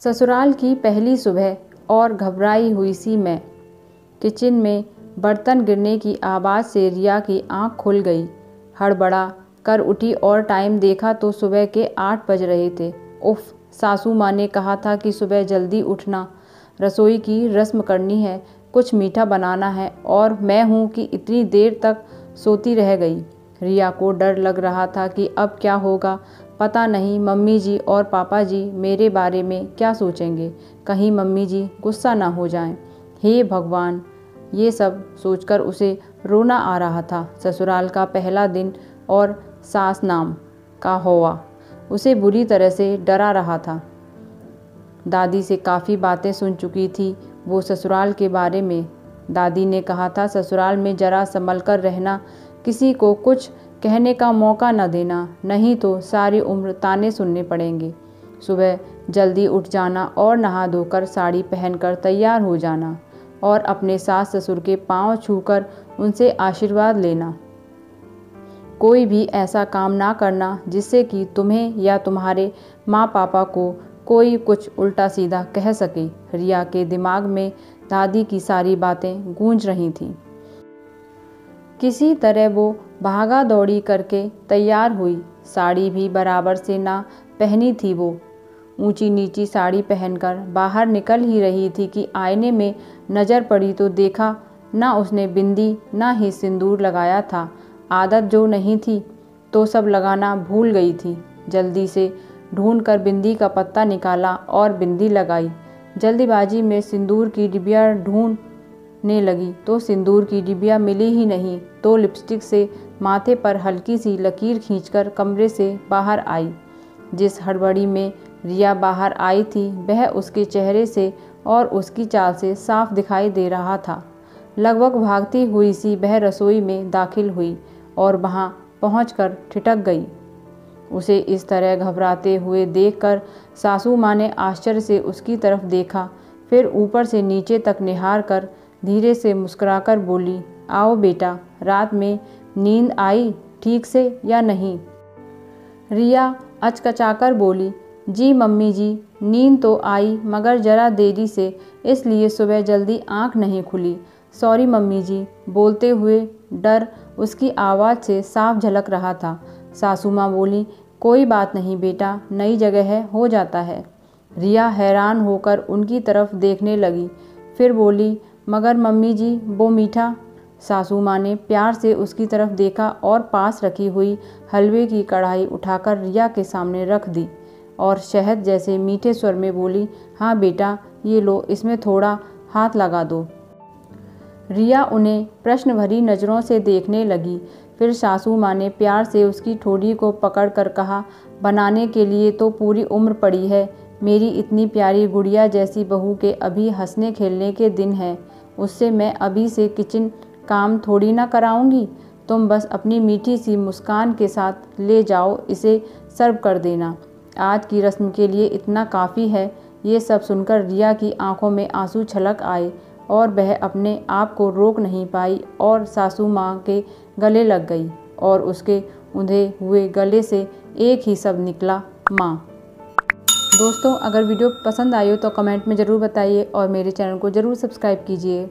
ससुराल की पहली सुबह और घबराई हुई सी मैं। किचन में बर्तन गिरने की आवाज़ से रिया की आंख खुल गई। हड़बड़ा कर उठी और टाइम देखा तो सुबह के 8 बज रहे थे। उफ, सासू माँ ने कहा था कि सुबह जल्दी उठना, रसोई की रस्म करनी है, कुछ मीठा बनाना है, और मैं हूँ कि इतनी देर तक सोती रह गई। रिया को डर लग रहा था कि अब क्या होगा, पता नहीं मम्मी जी और पापा जी मेरे बारे में क्या सोचेंगे, कहीं मम्मी जी गुस्सा ना हो जाएं। हे भगवान, ये सब सोचकर उसे रोना आ रहा था। ससुराल का पहला दिन और सास नाम का हौवा उसे बुरी तरह से डरा रहा था। दादी से काफ़ी बातें सुन चुकी थी वो ससुराल के बारे में। दादी ने कहा था ससुराल में जरा संभल कर रहना, किसी को कुछ कहने का मौका न देना, नहीं तो सारी उम्र ताने सुनने पड़ेंगे। सुबह जल्दी उठ जाना और नहा धोकर साड़ी पहनकर तैयार हो जाना और अपने सास ससुर के पांव छूकर उनसे आशीर्वाद लेना। कोई भी ऐसा काम ना करना जिससे कि तुम्हें या तुम्हारे माँ पापा को कोई कुछ उल्टा सीधा कह सके। रिया के दिमाग में दादी की सारी बातें गूंज रही थीं। किसी तरह वो भागा दौड़ी करके तैयार हुई। साड़ी भी बराबर से ना पहनी थी वो। ऊंची नीची साड़ी पहनकर बाहर निकल ही रही थी कि आईने में नज़र पड़ी तो देखा ना उसने बिंदी ना ही सिंदूर लगाया था। आदत जो नहीं थी तो सब लगाना भूल गई थी। जल्दी से ढूंढकर बिंदी का पत्ता निकाला और बिंदी लगाई। जल्दीबाजी में सिंदूर की डिबिया ढूंढने लगी तो सिंदूर की डिबिया मिली ही नहीं, तो लिपस्टिक से माथे पर हल्की सी लकीर खींचकर कमरे से बाहर आई। जिस हड़बड़ी में रिया बाहर आई थी वह उसके चेहरे से और उसकी चाल से साफ दिखाई दे रहा था। लगभग भागती हुई सी वह रसोई में दाखिल हुई और वहां पहुंचकर ठिठक गई। उसे इस तरह घबराते हुए देखकर सासू माँ ने आश्चर्य से उसकी तरफ देखा, फिर ऊपर से नीचे तक निहार कर धीरे से मुस्कुराकर बोली, आओ बेटा, रात में नींद आई ठीक से या नहीं? रिया अचकचाकर बोली, जी मम्मी जी, नींद तो आई मगर जरा देरी से, इसलिए सुबह जल्दी आंख नहीं खुली। सॉरी मम्मी जी। बोलते हुए डर उसकी आवाज़ से साफ झलक रहा था। सासू माँ बोली, कोई बात नहीं बेटा, नई जगह है, हो जाता है। रिया हैरान होकर उनकी तरफ देखने लगी, फिर बोली, मगर मम्मी जी वो मीठा? सासू माँ ने प्यार से उसकी तरफ देखा और पास रखी हुई हलवे की कढ़ाई उठाकर रिया के सामने रख दी और शहद जैसे मीठे स्वर में बोली, हाँ बेटा, ये लो, इसमें थोड़ा हाथ लगा दो। रिया उन्हें प्रश्न भरी नज़रों से देखने लगी। फिर सासू माँ ने प्यार से उसकी ठोड़ी को पकड़कर कहा, बनाने के लिए तो पूरी उम्र पड़ी है। मेरी इतनी प्यारी गुड़िया जैसी बहू के अभी हंसने खेलने के दिन हैं, उससे मैं अभी से किचन काम थोड़ी ना कराऊंगी। तुम बस अपनी मीठी सी मुस्कान के साथ ले जाओ, इसे सर्व कर देना। आज की रस्म के लिए इतना काफ़ी है। ये सब सुनकर रिया की आंखों में आंसू छलक आए और वह अपने आप को रोक नहीं पाई और सासू माँ के गले लग गई और उसके उंधे हुए गले से एक ही शब्द निकला, माँ। दोस्तों, अगर वीडियो पसंद आई हो तो कमेंट में ज़रूर बताइए और मेरे चैनल को ज़रूर सब्सक्राइब कीजिए।